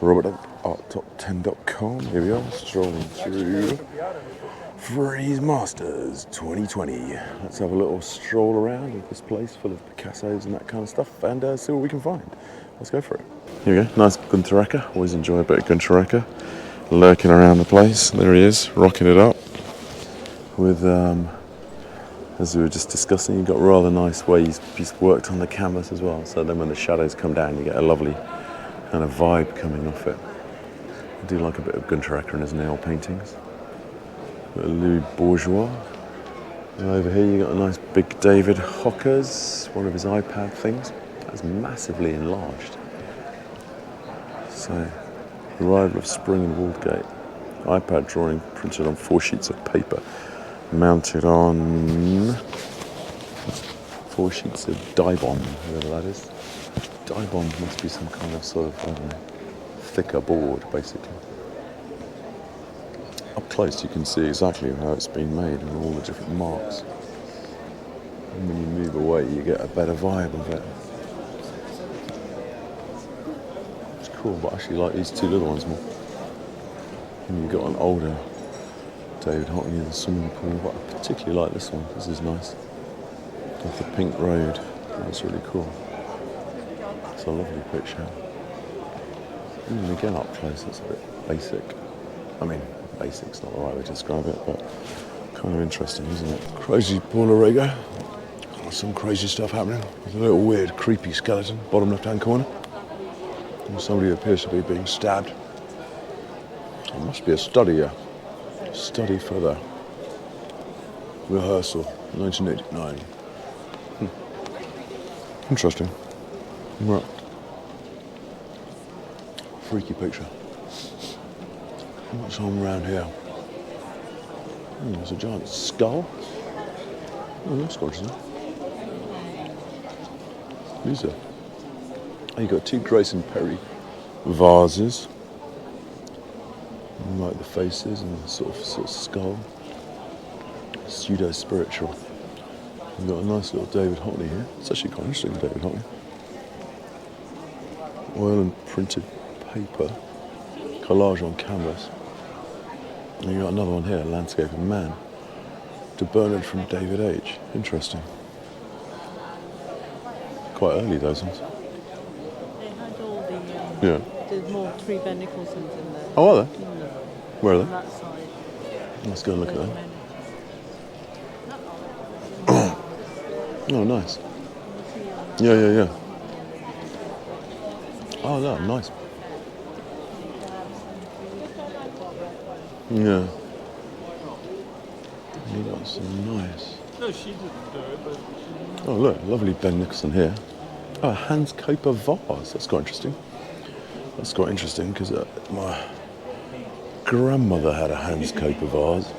Robert Dunt, arttop10.com. Here we are, strolling through Frieze Masters 2020. Let's have a little stroll around with this place full of Picassos and that kind of stuff and see what we can find. Let's go for it. Here we go, nice Gunterrecker. Always enjoy a bit of Gunterrecker. Lurking around the place. There he is, rocking it up. With, as we were just discussing, you've got a rather nice way he's worked on the canvas as well. So then when the shadows come down, you get a lovely kind of vibe coming off it. I do like a bit of Gunterrecker in his nail paintings. Got a Louis Bourgeois. And over here you got a nice big David Hockney, one of his iPad things. That's massively enlarged. So, arrival of Spring in Waldgate. iPad drawing printed on 4 sheets of paper, mounted on 4 sheets of Dibond, whatever that is. Dibond must be some kind of sort of, I don't know, thicker board, basically. Up close you can see exactly how it's been made and all the different marks. And when you move away you get a better vibe of it. It's cool, but I actually like these two little ones more. And you've got an older David Hockney in the swimming pool, but I particularly like this one. This is nice. With the pink road. That's really cool. It's a lovely picture. And again up close, it's a bit basic. I mean, basic's not the right way to describe it, but kind of interesting, isn't it? Crazy Paula Rego. Some crazy stuff happening. With a little weird, creepy skeleton, bottom left-hand corner. And somebody who appears to be being stabbed. It must be a study here. Study for the rehearsal, 1989. Interesting. Right. Freaky picture. What's on around here? There's a giant skull. Oh, that's gorgeous. These are. Oh, you've got 2 Grace and Perry vases. I like the faces and the sort of skull. Pseudo-spiritual. We've got a nice little David Hockney here. It's actually quite interesting, David Hockney. Oil and printed paper. Collage on canvas. And you've got another one here, Landscape of Man. To Bernard from David H. Interesting. Quite early, those ones. They had all the, there's more 3 Ben Nicholsons in there. Oh, are they? Where are they? On that side. Let's go and look at them. Oh, nice. Yeah. Oh, no, nice. Yeah. That's nice. No, she didn't do it, but Oh, look, lovely Ben Nicholson here. Oh, a Hans Koper vase. That's quite interesting. That's quite interesting because my grandmother had a Hans Koper vase.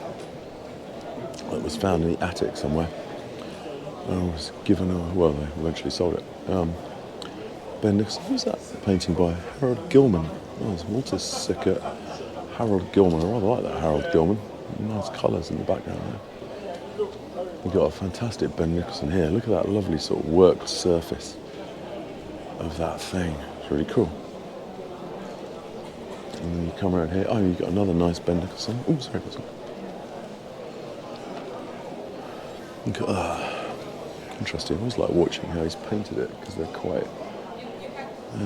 It was found in the attic somewhere. And I was given her, well, they eventually sold it. Ben Nicholson, who's that? Painting by Harold Gilman. Oh, it's Walter Sickert, Harold Gilman. I rather like that Harold Gilman. Nice colours in the background there. We've got a fantastic Ben Nicholson here. Look at that lovely sort of worked surface of that thing. It's really cool. And then you come around here. Oh, you've got another nice Ben Nicholson. Oh, sorry. Look at interesting. I always like watching how he's painted it because they're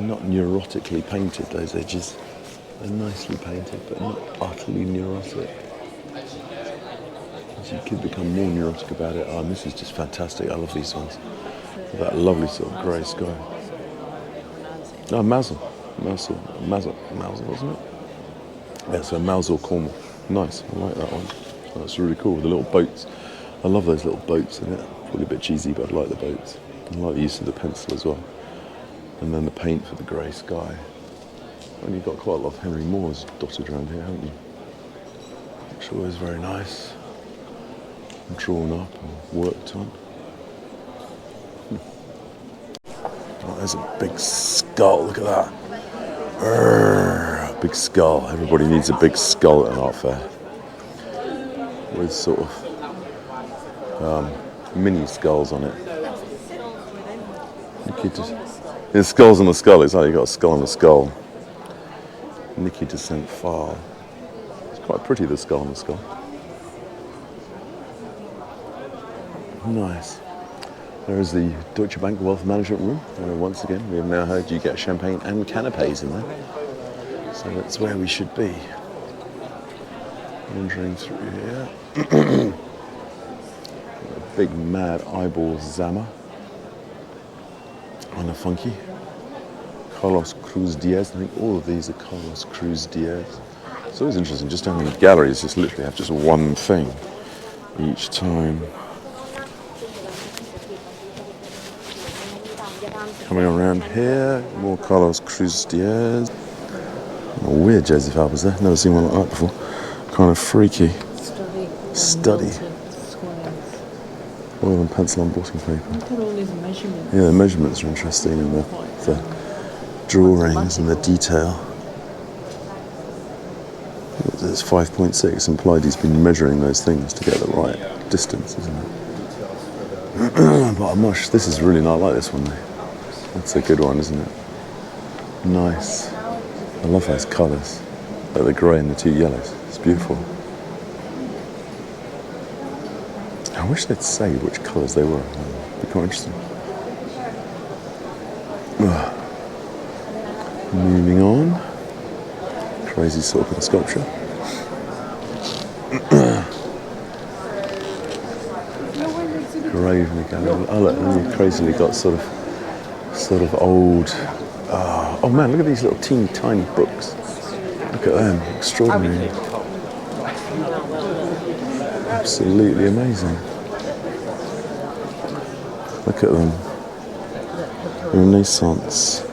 not neurotically painted, those edges. They're nicely painted, but not utterly neurotic. So you could become more neurotic about it. Oh, and this is just fantastic. I love these ones. With that lovely sort of grey sky. Oh, Mazel, wasn't it? Yeah, so Mazel Cornwall. Nice, I like that one. That's really cool with the little boats. I love those little boats in it. Probably a bit cheesy, but I like the boats. I like the use of the pencil as well. And then the paint for the grey sky. And you've got quite a lot of Henry Moores dotted around here, haven't you? Which always very nice. Drawn up and worked on. Oh, there's a big skull, look at that. Big skull. Everybody needs a big skull at an art fair. With sort of mini skulls on it. You could just, there's skulls on the skull, it's like you've got a skull on a skull. Nicky Descent File. It's quite pretty, the skull on the skull. Nice. There is the Deutsche Bank Wealth Management Room, where once again we have now heard you get champagne and canapes in there. So that's where we should be. Wandering through here. A big mad eyeball Zama. Kind of funky. Carlos Cruz Diaz. I think all of these are Carlos Cruz Diaz. It's always interesting, just down in the galleries, just literally have just one thing each time. Coming around here, more Carlos Cruz Diaz. Oh, weird Joseph Albers there, never seen one like that before. Kind of freaky. Study. Oil and pencil on blotting paper. Look at all these measurements. Yeah, the measurements are interesting, and the drawings and the detail. It's 5.6, implied he's been measuring those things to get the right distance, isn't it? But I'm not sure, this is really not like this one though. That's a good one, isn't it? Nice. I love those colours. Like the grey and the two yellows. It's beautiful. I wish they'd say which colours they were. It'd be quite interesting. Moving on. Crazy sort of sculpture. Grave gallery. Oh look, and you've crazily got sort of old. Oh man, look at these little teeny tiny books. Look at them, extraordinary. Absolutely amazing. Look at them. Renaissance.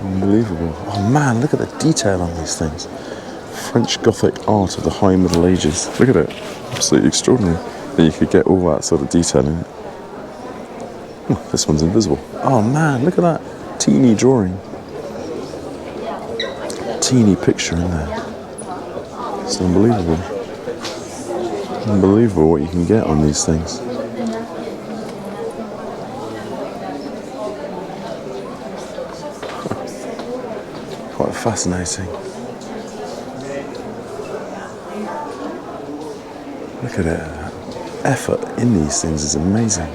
Unbelievable. Oh man, look at the detail on these things. French Gothic art of the High Middle Ages. Look at it. Absolutely extraordinary that you could get all that sort of detail in it. Oh, this one's invisible. Oh man, look at that teeny drawing. Teeny picture in there. It's unbelievable. Unbelievable what you can get on these things. Quite fascinating. Look at it. Effort in these things is amazing.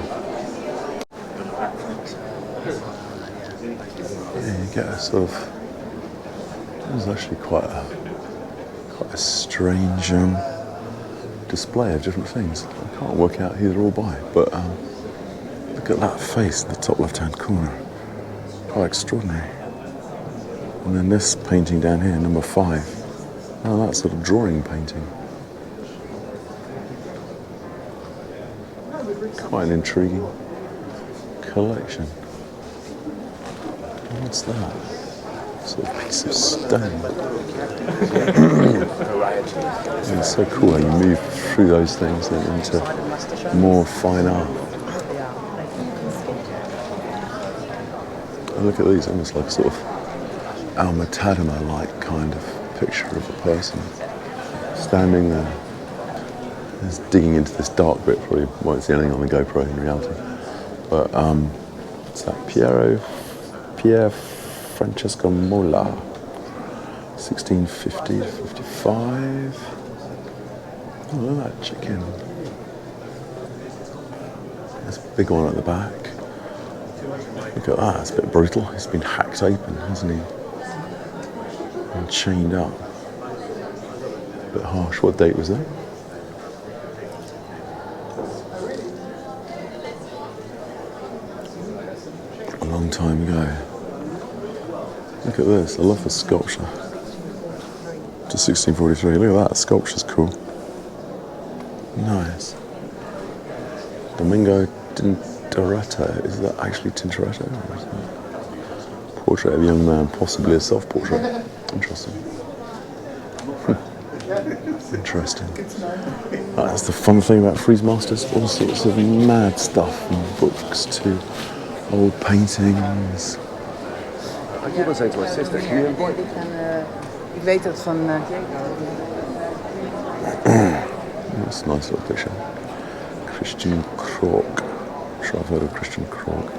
Yeah, you get a sort of. It was actually quite a strange display of different things. I can't work out who they're all by, but look at that face in the top left-hand corner. Quite extraordinary. And then this painting down here, number 5. Oh, that sort of drawing painting. Quite an intriguing collection. What's that? Sort of piece of stone. It's so cool how you move through those things and into more fine art. And look at these, almost like sort of Alma Tadema-like kind of picture of a person standing there. Just digging into this dark bit, probably won't see anything on the GoPro in reality. But what's that? Pier Francesco Mola, 1650 to 55. Oh, look at that chicken. There's a big one at the back. Look at that, it's a bit brutal. He's been hacked open, hasn't he? And chained up. A bit harsh. What date was that? A long time ago. Look at this, I love the sculpture. To 1643, look at that, sculpture's cool. Nice. Domingo Tintoretto, is that actually Tintoretto? Or is that portrait of a young man, possibly a self-portrait? Interesting. Interesting. That's the fun thing about Frieze Masters, all sorts of mad stuff, from books to old paintings. I keep on saying to my sister, can you avoid it? Ik weet het van... That's a nice little picture. Christian Krog. I'm sure I've heard of Christian Krog.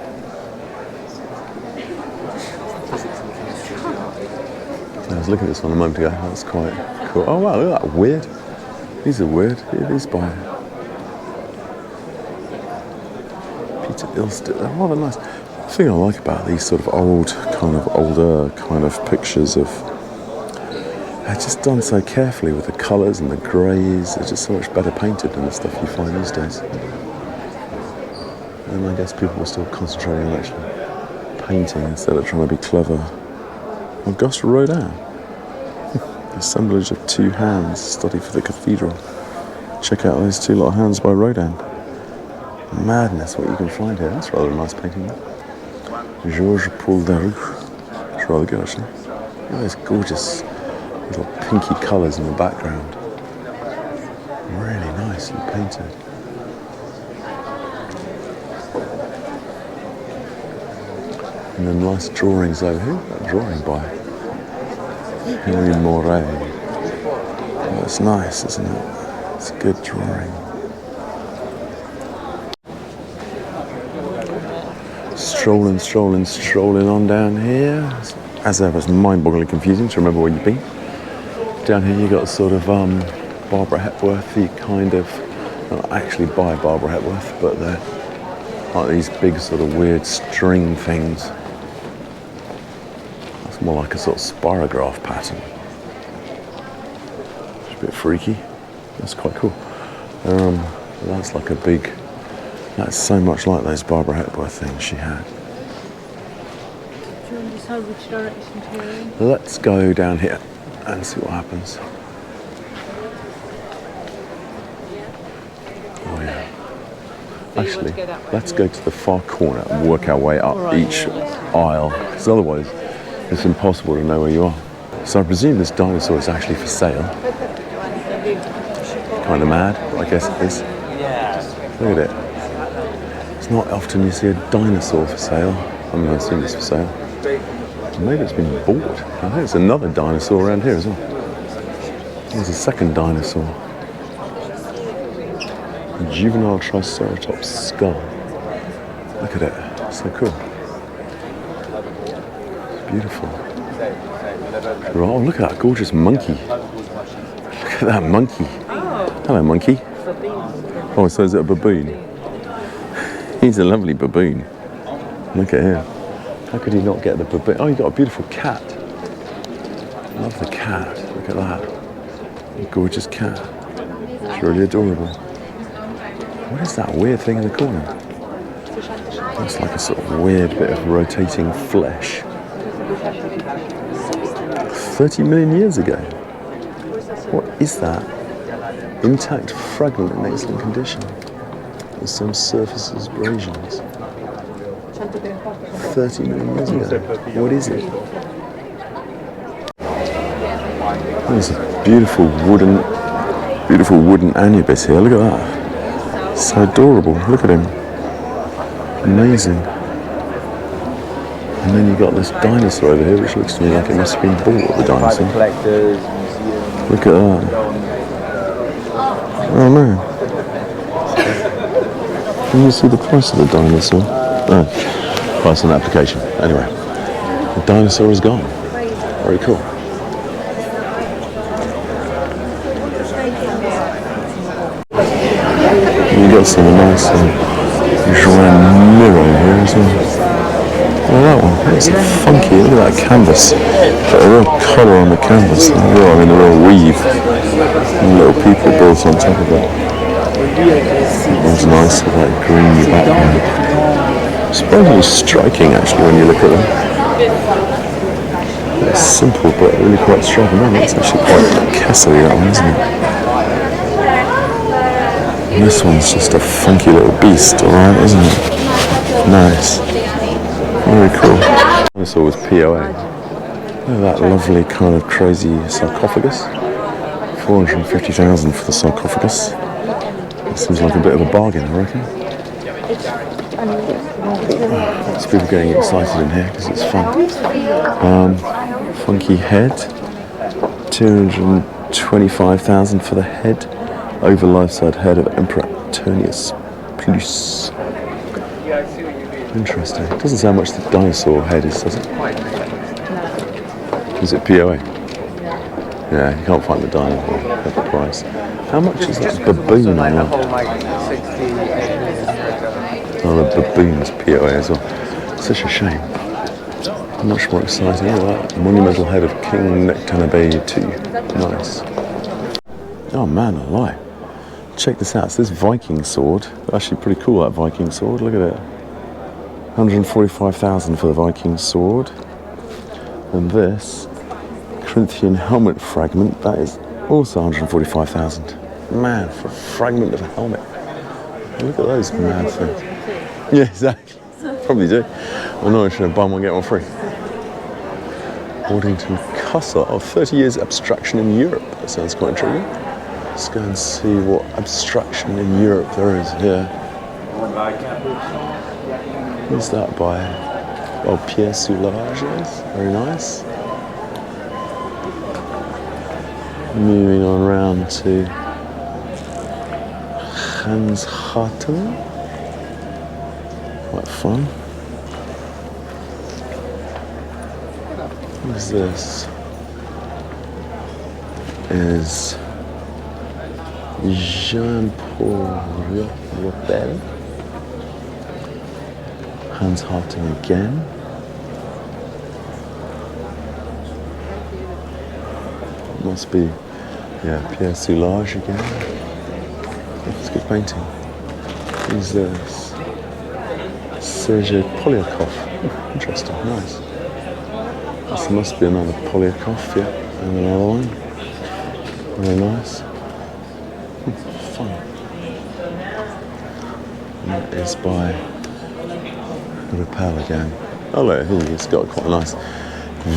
I was looking at this one a moment ago. That's quite cool. Oh wow, look at that, weird. These are weird. These by Peter Ilsted. They're rather nice. The thing I like about these sort of older kind of pictures of, they're just done so carefully with the colours and the greys. They're just so much better painted than the stuff you find these days. And I guess people are still concentrating on actually painting instead of trying to be clever. Auguste Rodin. The assemblage of two hands, study for the cathedral. Check out those two little hands by Rodin. Madness, what you can find here. That's rather a nice painting. Georges Paul Darouche. It's rather good actually. Look at those gorgeous little pinky colours in the background. Really nicely painted. And then nice drawings over here. That drawing by Henry Moret. Oh, that's nice, isn't it? It's a good drawing. Strolling on down here. As ever, it's mind-bogglingly confusing to remember where you've been. Down here you got sort of Barbara Hepworthy kind of, not actually by Barbara Hepworth, but they're like these big sort of weird string things. That's more like a sort of spirograph pattern. It's a bit freaky. That's quite cool. That's like a big, that's so much like those Barbara Hepworth things she had. Do you want to decide which direction to go in? Let's go down here and see what happens. Oh yeah. Actually, let's go to the far corner and work our way up each aisle, because otherwise it's impossible to know where you are. So I presume this dinosaur is actually for sale. Kind of mad, I guess it is. Look at it. It's not often you see a dinosaur for sale. I mean, I've seen this for sale. Maybe it's been bought. I think there's another dinosaur around here as well. There's a second dinosaur. A juvenile triceratops skull. Look at it. So cool. Beautiful. Oh, look at that gorgeous monkey. Look at that monkey. Hello, monkey. Oh, so is it a baboon? He's a lovely baboon. Look at him. How could he not get the baboon? Oh, you got a beautiful cat. Love the cat. Look at that. A gorgeous cat. It's really adorable. What is that weird thing in the corner? Looks like a sort of weird bit of rotating flesh. 30 million years ago. What is that? Intact fragment in excellent condition. With some surface abrasions. 30 million years ago. What is it? There's a beautiful wooden anubis here. Look at that. So adorable. Look at him. Amazing. And then you've got this dinosaur over here, which looks to me like it must have been bought, the dinosaur. Look at that. Oh man. Can you see the price of the dinosaur? Oh, price on application. Anyway, the dinosaur is gone. Very cool. You got some nice Joan Miro here as well. Oh, that one. That's funky. Look at that canvas. Got a real colour on the canvas. The real weave. And little people built on top of it. That one's nice with that greeny background. Surprisingly striking actually when you look at them. It's simple but really quite striking. Man, that's actually quite Picasso-y, that one, isn't it? And this one's just a funky little beast, alright, isn't it? Nice. Very cool. Dinosaur was POA. Look at that lovely kind of crazy sarcophagus. 450,000 for the sarcophagus. That seems like a bit of a bargain, I reckon. Lots of people getting excited in here because it's fun. Funky head. 225,000 for the head. Over life-size head of Emperor Antonius Plus. Interesting. It doesn't say how much the dinosaur head is, does it? Is it POA? Yeah, you can't find the dinosaur at the price. How much is that baboon on that? Oh, the baboon's POA as well. Such a shame. Much more exciting. Look at that. Monumental head of King Nectanebe II. Nice. Oh man, I lie. Check this out. It's this Viking sword. Actually pretty cool, that Viking sword. Look at it. 145,000 for the Viking sword. And this Corinthian helmet fragment, that is also 145,000. Man, for a fragment of a helmet. Look at those mad things. Yeah, exactly. Probably do. I know I should have buy one, get one free. According to Picasso, 30 years abstraction in Europe. That sounds quite intriguing. Let's go and see what abstraction in Europe there is here. Who's that by? Oh, Pierre Soulages. Very nice. Moving on round to Hans Harten. Quite fun. Who's this? Is Jean-Paul Ropel. Hans Harten again. Must be, yeah, Pierre Soulages again. It's a good painting. Who's this? Sergei Polyakov. Interesting, nice. This must be another Polyakov, yeah. And another one. Very nice. Fun. And that is by Repel again. Oh look, he's got quite a nice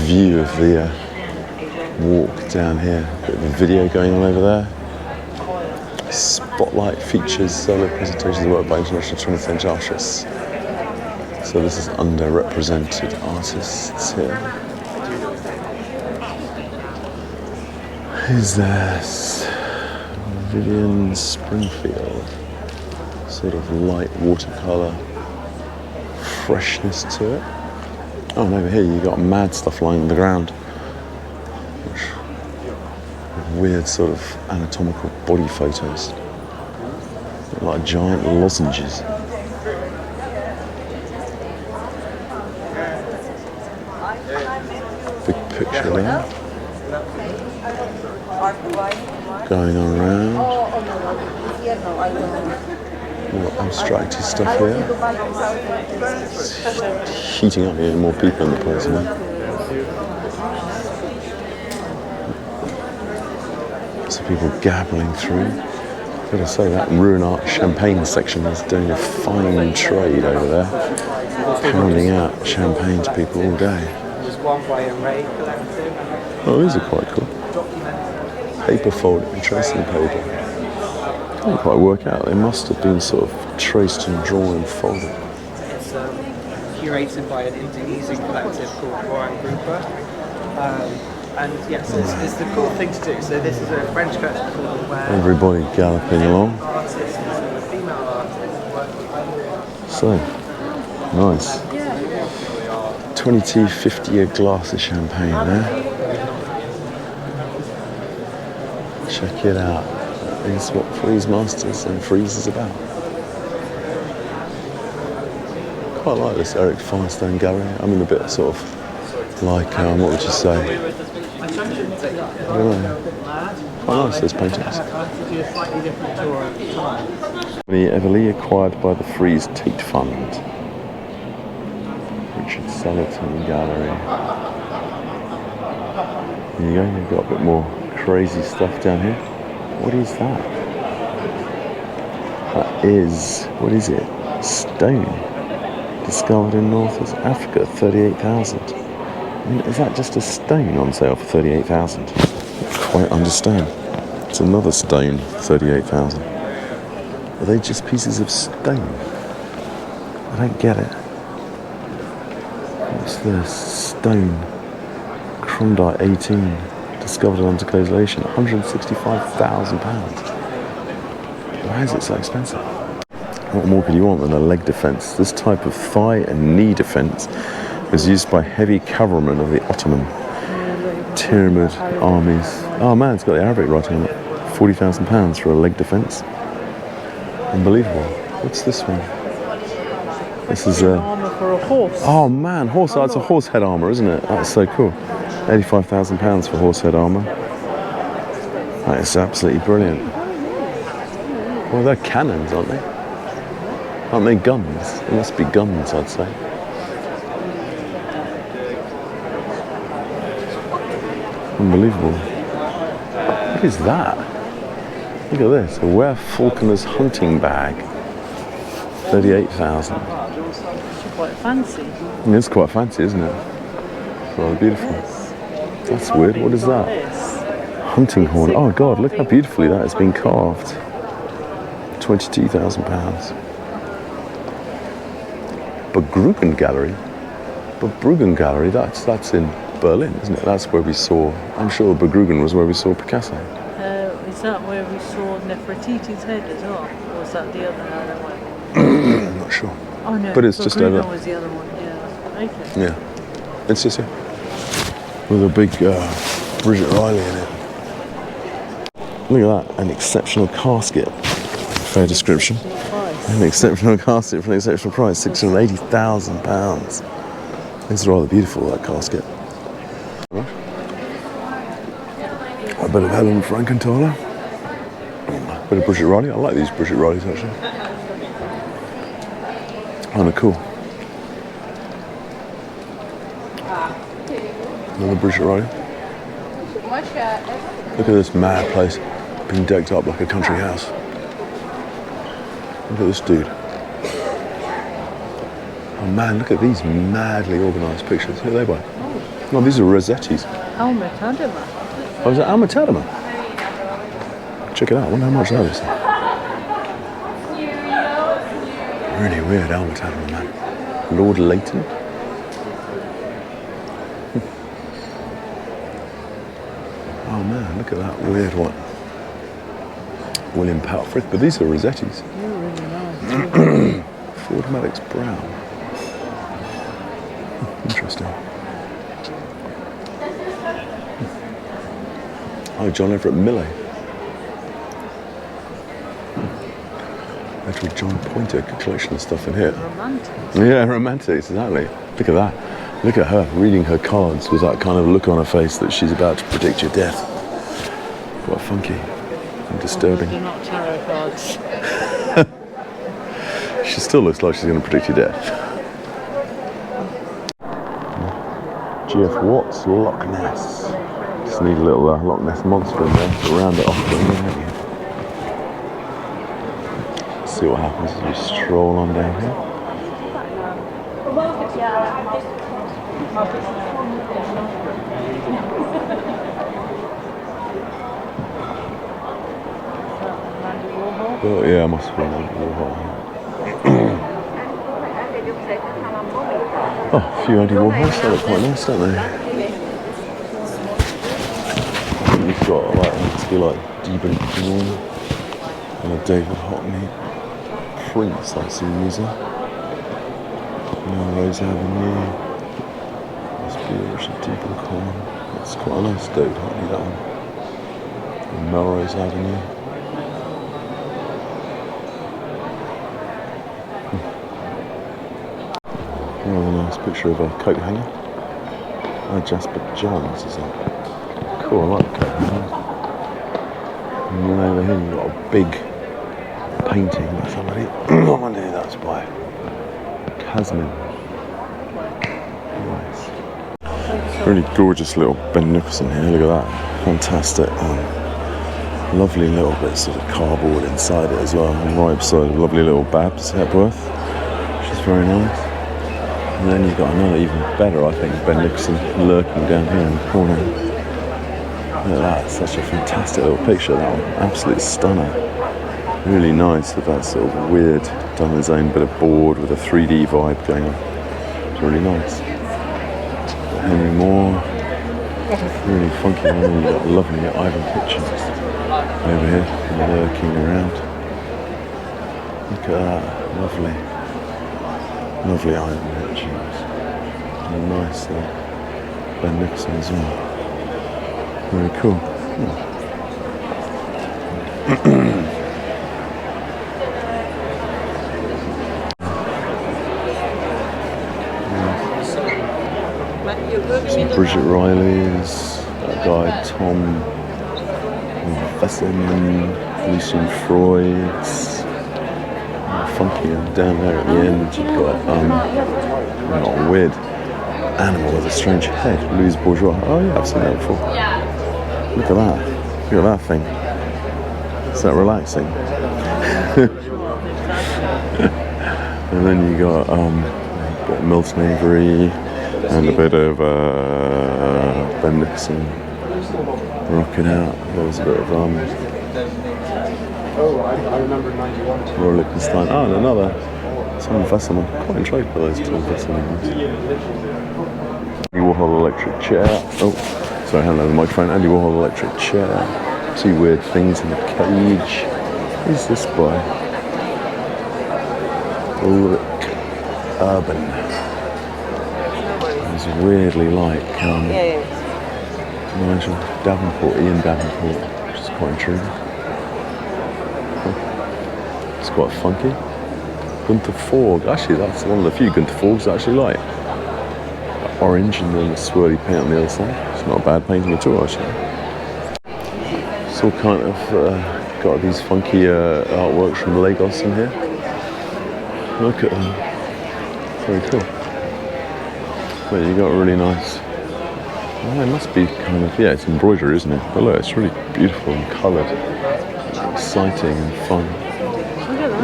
view of the walk down here. Bit of a video going on over there. Spotlight features solo presentations of work by international 20th century artists. So this is underrepresented artists here. Who's this? Vivian Springfield. Sort of light watercolour freshness to it. Oh, and over here you got mad stuff lying on the ground. Weird sort of anatomical body photos. Like giant lozenges. Big picture there. Going on around. More abstracty stuff here. It's heating up here, more people in the place now. So people gabbling through. I've got to say that Ruin Art Champagne section is doing a fine trade over there. Pounding out champagne to people all day. Oh, these are quite cool. Paper folding, tracing paper. Can't quite work out. They must have been sort of traced and drawn and folded. It's curated by an Indonesian collective called Warren Grouper. And yes, it's the cool thing to do. So this is a French collective called where everybody galloping along. Artists and a female artist. So, nice. 22.50 a glass of champagne there. Check it out. That is what Frieze Masters and Frieze is about. Quite like this Eric Firestone gallery. I mean, a bit sort of like, what would you say? I don't know. Quite nice, those paintings. Everly acquired by the Frieze Tate Fund. Richard Sullivan Gallery. There you go, you've got a bit more crazy stuff down here. What is that? That is, what is it? Stone. Discovered in North Africa, 38,000. I mean, is that just a stone on sale for 38,000? I don't quite understand. It's another stone, 38,000. Are they just pieces of stone? I don't get it. What's this? Stone. Crondite 18. Discovered under consolation, £165,000. Why is it so expensive? What more could you want than a leg defence? This type of thigh and knee defence was used by heavy cavalrymen of the Ottoman Pyramid armies. Oh man, it's got the Arabic writing on it. £40,000 for a leg defence. Unbelievable. What's this one? This is armour for a horse. oh man, horse. Oh, it's a horse head armour, isn't it? That's so cool. £85,000 for horse head armour. That is absolutely brilliant. Well, they're cannons, aren't they? Aren't they guns? They must be guns, I'd say. Unbelievable. What is that? Look at this. A Ware Falconer's hunting bag. 38,000. It's quite fancy. It's quite fancy, isn't it? Rather beautiful. That's weird. What is that? Hunting horn. Oh God, look how beautifully that has been carved. £22,000. Begrügen Gallery. Begrügen Gallery. That's in Berlin, isn't it? That's where we saw. I'm sure Begrügen was where we saw Picasso. Is that where we saw Nefertiti's head as well? Or was that the other one? I'm not sure. Oh no, But it's just over. was the other one, yeah. Okay. Yeah. It's just here. With a big Bridget Riley in it. Look at that. An exceptional casket. Fair description. An exceptional casket for an exceptional price. £680,000. It's rather beautiful, that casket. A bit of Helen Frankenthaler. A bit of Bridget Riley. I like these Bridget Rileys actually. Oh, they're cool. Another Bridget Riley. Look at this mad place being decked up like a country house. Look at this dude. Oh man, look at these madly organised pictures. Who are they by? Oh, these are Rossetti's. Alma Tadema. Oh, is that Alma Tadema? Check it out. I wonder how much that is. Really weird Alma Tadema, man. Lord Leighton. Oh man, look at that weird one. William Palfrith, but these are Rossetti's. Really nice. Ford Madox Brown. Interesting. Oh, John Everett Millay. Edward John Pointer, good collection of stuff in here. Romantic. Yeah, romantics, exactly. Look at that. Look at her reading her cards with that kind of look on her face that she's about to predict your death. Quite funky and disturbing. They're not tarot cards. She still looks like she's going to predict your death. G.F. Watts, Loch Ness. Just need a little Loch Ness monster in there to round it off. Let's see what happens as we stroll on down here. Oh, yeah, must have been Andy Warhol. Oh, a few Andy Warhols, they look quite nice, don't they? You've got like, to be like Deben Dawn and a David Hockney Prince, I see music. Melrose Avenue. Must be Richard Deben Dawn. That's quite a nice David Hockney, that one. And Melrose Avenue. Another nice picture of a coat hanger. Oh, Jasper Johns, is that? Cool, I like the coat hanger. And then over here you've got a big painting by somebody. I wonder who that's by. Casmin. Nice. Really gorgeous little Ben Nicholson here, look at that. Fantastic. Lovely little bits of cardboard inside it as well. And right beside a lovely little Babs Hepworth. Which is very nice. And then you've got another even better, I think, Ben Nicholson lurking down here in the corner. Look at that, such a fantastic little picture, that one. Absolute stunner. Really nice with that sort of weird, done his own bit of board with a 3D vibe going on. It's really nice. Henry Moore. Really funky one. And you've got lovely Ivon Hitchens over here, lurking around. Look at that, lovely. Lovely Ivon Hitchens. And nice Ben Nicholson as well. Very cool. Some Bridget Riley's, that guy Tom Vesselman, Lucian Freud's, funky, and down there at the end you've got a weird animal with a strange head, Louise Bourgeois. Oh yeah, I've seen that before. Look at that. Look at that thing. Is that relaxing? And then you got a bit of Milton Avery and a bit of Ben Nicholson rocking out. There was a bit of I remember 91. Roy Lichtenstein. Oh, and another Tom Vesselman. Quite intrigued by those Tom Vesselman. Andy Warhol electric chair. Oh, sorry, hand over the microphone. Andy Warhol electric chair. Two weird things in the cage. Who's this by? Ulrich Urban. It's weirdly like Nigel Davenport, Ian Davenport, which is quite intriguing. It's quite funky. Gunther Forg. Actually, that's one of the few Gunther Forgs I actually like. Orange and then the swirly paint on the other side. It's not a bad painting at all, actually. It's all kind of got these funky artworks from Lagos in here. Look at them. Very cool. But you got a really nice. Oh, it must be kind of, yeah, it's embroidery, isn't it? But look, it's really beautiful and coloured, exciting and fun.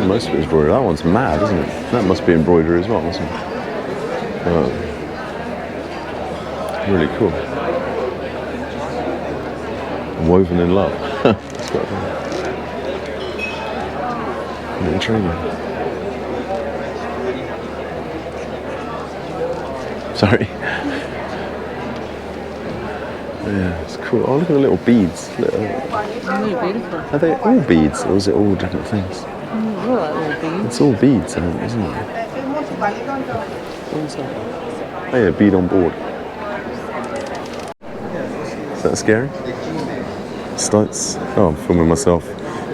Most of it is embroidery. That one's mad, isn't it? That must be embroidery as well, mustn't it? Really cool. Woven in love. That's quite fun. Really intriguing. Sorry. Yeah, it's cool. Oh, look at the little beads. Really beautiful. Are they all beads, or is it all different things? All beads. It's all beads, isn't it? What is that? Oh yeah, bead on board. Is that scary? Starts. Oh, I'm filming myself.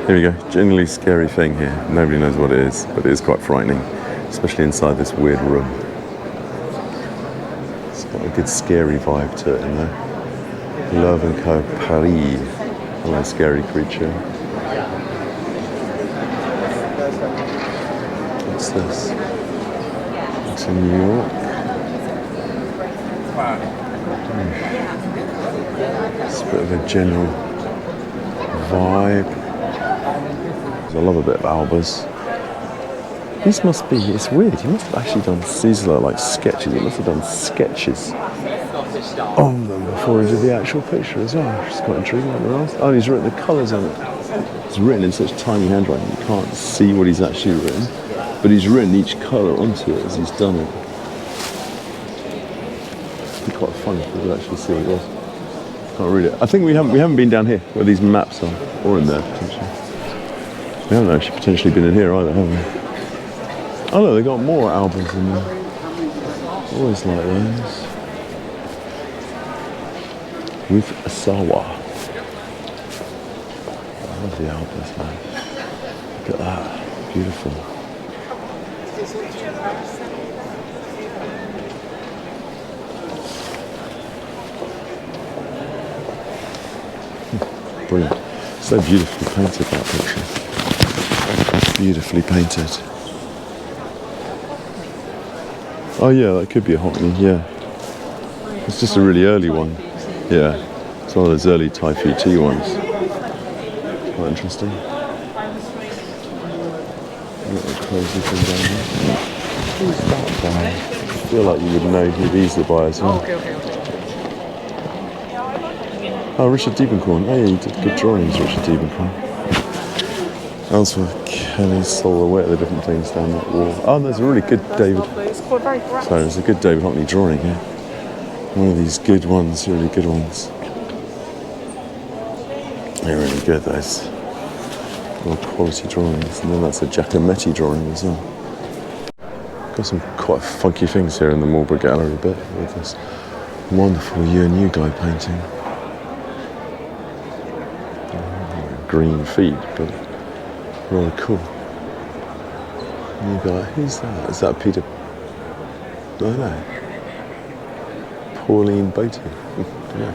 Here we go. Generally scary thing here. Nobody knows what it is, but it is quite frightening, especially inside this weird room. It's got a good scary vibe to it in there. Love and Co. Paris. Hello, scary creature. What's this? It's in New York. It's a bit of a general vibe. I love a bit of Albers. These must be, it's weird, he must have actually done, these are like sketches, he must have done sketches on them before he did the actual picture as well, which is quite intriguing. Oh, he's written the colours on it. It's written in such tiny handwriting, you can't see what he's actually written, but he's written each colour onto it as he's done it. It'd be quite funny if we could actually see what it was. Can't read it. I think we haven't been down here where these maps are, or in there potentially. We haven't actually potentially been in here either, have we? Oh no, they got more albums in there. Always like those. With Asawa. I love the albums, man. Look at that. Beautiful. Brilliant. So beautifully painted, that picture. Beautifully painted. Oh yeah, that could be a Hockney, yeah. It's just a really early one. Yeah, it's one of those early Typhoon T ones. Quite interesting. Little crazy thing down there. Who's that guy? I feel like you would know who these are by as well. Okay. Oh, Richard Diebenkorn. Oh yeah, you did good drawings, Richard Diebenkorn. Ellsworth Kelly silhouette, the different things down that wall. Oh, there's a really good David. Sorry, there's a good David Hockney drawing here. One of these good ones, really good ones. They're really good, those. More quality drawings. And then that's a Giacometti drawing as well. Got some quite funky things here in the Marlborough Gallery bit with this wonderful You and You guy painting. Green feet, but rather cool. You got, who's that? Is that Peter? No. Pauline Beatty. Yeah.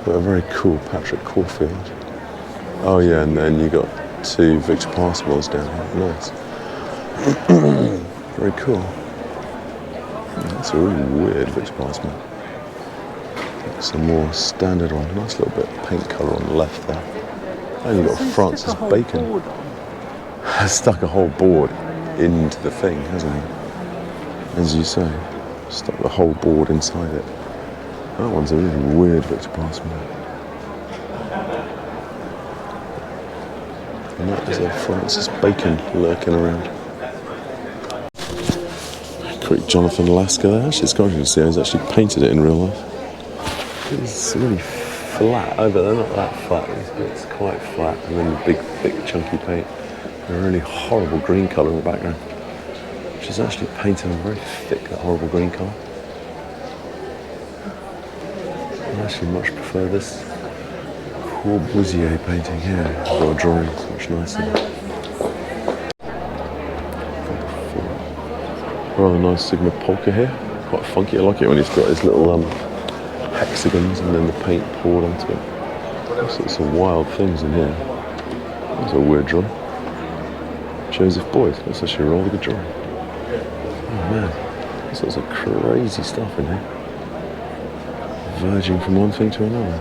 But a very cool Patrick Caulfield. Oh yeah, and then you got 2 Victor Passmores down here. Nice. Very cool. That's a really weird Victor Passmore. Some more standard one. Nice little bit of paint colour on the left there. And you've got Francis Bacon. Stuck a whole board into the thing, hasn't he? As you say. Stuck the whole board inside it. That one's a really weird Victor Passmore. And that is a Francis Bacon lurking around. Quick Jonathan Lasker there. Actually, it's quite interesting to see how he's actually painted it in real life. It's really flat. Oh, but they're not that flat. It's quite flat. And then the big, thick, chunky paint. And a really horrible green colour in the background. Which is actually painted on very thick, that horrible green colour. I actually much prefer this Corbusier painting here. I've got a drawing, it's much nicer. Rather nice Sigma Polke here. Quite funky. I like it when he's got his little hexagons and then the paint poured onto it. All sorts of wild things in here. That's a weird drawing. Joseph Boyd. That's actually a rather good drawing. Oh man, all sorts of crazy stuff in here. Verging from one thing to another.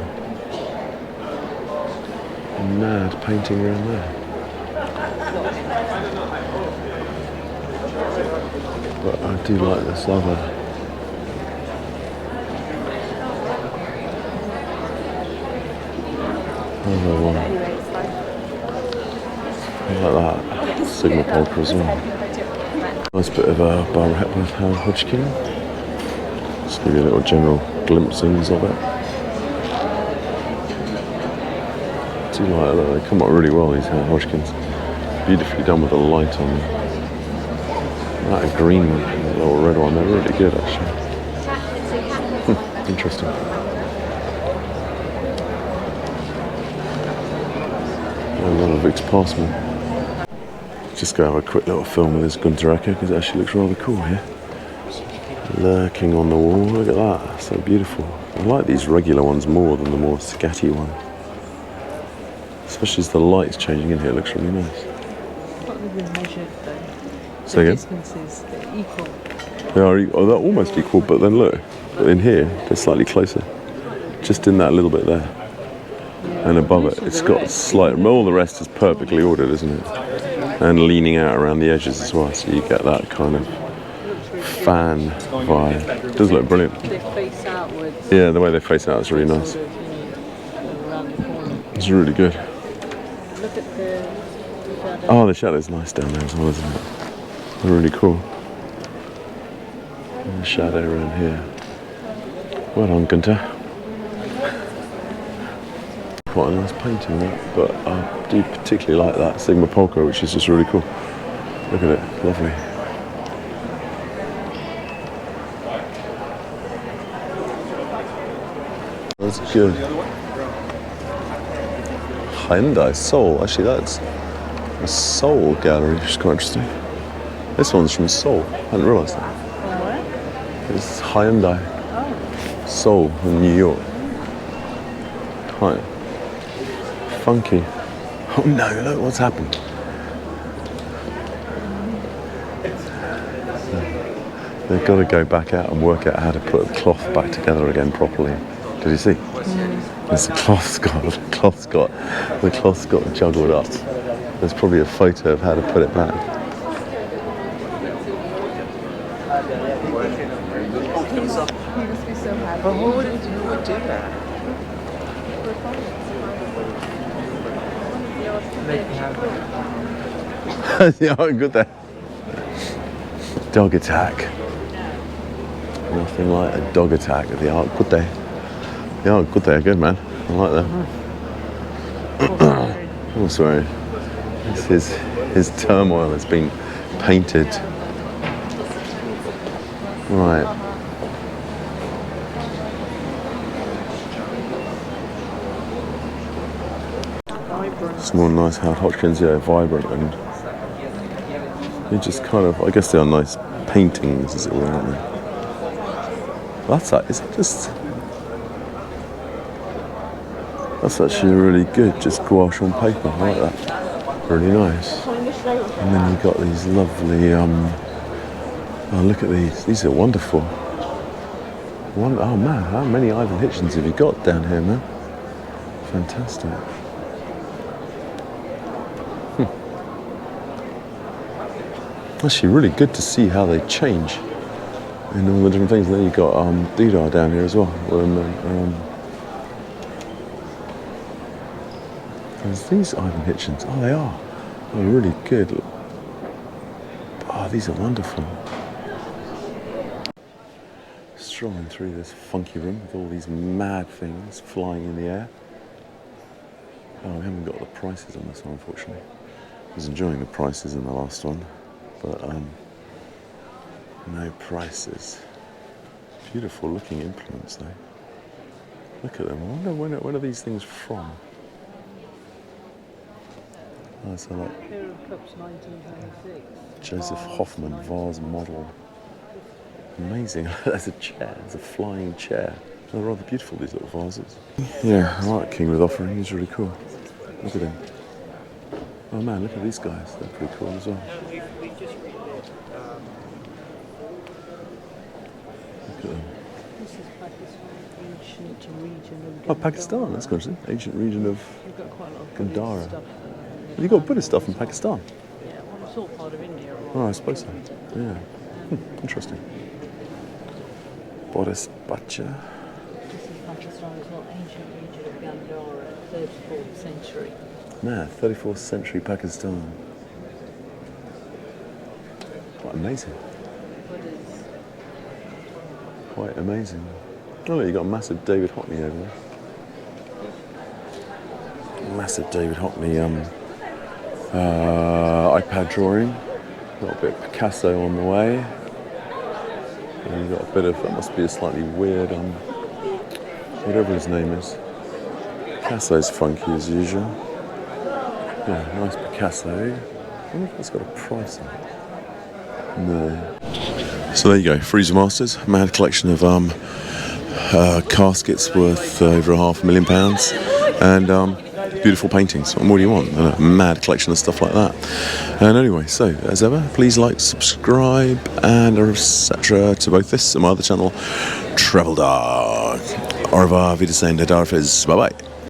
Mad painting around there. But I do like this other one. I like that Sigma Polke as well. Nice bit of Barbara Hepworth, Howard Hodgkin. Just give you a little general glimpsings of it. I do like that. They come out really well, these Howard Hodgkins. Beautifully done with the light on them. That green one, the little red one, they're really good actually. Interesting. Another Vic's Passmore. Just go have a quick little film with this Gunter Ecker because it actually looks rather cool here. Lurking on the wall, look at that, so beautiful. I like these regular ones more than the more scatty one. Especially as the light's changing in here, it looks really nice. What have been measured though? Say again? Distances, they're equal. They're almost equal, but then look, in here, they're slightly closer. Just in that little bit there. And above it, it's got slight, all the rest is perfectly ordered, isn't it? And leaning out around the edges as well, so you get that kind of fan vibe. It does look brilliant. They face outwards. Yeah, the way they face out is really nice. Sort of, around the corner. It's really good. Look at the shadow. Oh, the shadow's nice down there as well, isn't it? They're really cool. And the shadow around here. Well done, Gunter. Quite a nice painting that, but I do particularly like that Sigma Polke, which is just really cool. Look at it, lovely. That's good. Hyundai Seoul, actually that's a Seoul gallery, which is quite interesting. This one's from Seoul, I hadn't realised that. From where? It's Hyundai Oh. Seoul in New York. Quite funky. Oh no, look what's happened. They've got to go back out and work out how to put the cloth back together again properly. Did you see? There's the cloth's got juggled up. There's probably a photo of how to put it back. But who would do that? Make me happy. Yeah, good there. Dog attack. Nothing like a dog attack at the art. Good day. The art, good day. Good man. I like that. Oh, sorry. His turmoil has been painted. Right. Some more nice Howard Hodgkins, yeah, vibrant, and they just kind of, I guess they are nice paintings, as it were, aren't they? That's actually really good, just gouache on paper. I like that. Really nice. And then you've got these lovely, oh, look at these. These are wonderful. Oh man, how many Ivon Hitchens have you got down here, man? Fantastic. Actually, really good to see how they change in all the different things. And then you've got Didar down here as well. There's these Ivon Hitchens. Oh, they are. They're really good. Oh, these are wonderful. Strolling through this funky room with all these mad things flying in the air. Oh, we haven't got the prices on this one, unfortunately. I was enjoying the prices in the last one, but no prices. Beautiful looking implements though. Look at them. I wonder when are these things from? Oh, so like Joseph Hoffman vase model. Amazing. There's a chair. There's a flying chair. They're rather beautiful, these little vases. Yeah, I like King with Offering. He's really cool. Look at him. Oh man, look at these guys. They're pretty cool as well. Look at them. This is Pakistan, ancient region of Oh, Pakistan. That's good. Ancient region of You've got quite a lot of Gandhara. Buddhist stuff. You've got Buddhist stuff in Pakistan. Yeah, well, it's all part of India. Right? Oh, I suppose so. Yeah. Interesting. Buddhist Bacha. This is Pakistan as well, ancient region of Gandhara, 34th century. Man, 34th century Pakistan. Quite amazing. Quite amazing. Oh, look, you've got a massive David Hockney over there. Massive David Hockney iPad drawing. Got a bit of Picasso on the way. And you've got a bit of, that must be a slightly weird, whatever his name is. Picasso's funky as usual. Yeah, nice Picasso. I wonder if it's got a price on it. No. So there you go, Frieze Masters, mad collection of caskets worth over £500,000 and beautiful paintings. What more do you want? A mad collection of stuff like that. And anyway, so as ever, please like, subscribe, and etc. to both this and my other channel, Travel Dark. Au revoir, Wiedersehen, der Darf is. Bye bye.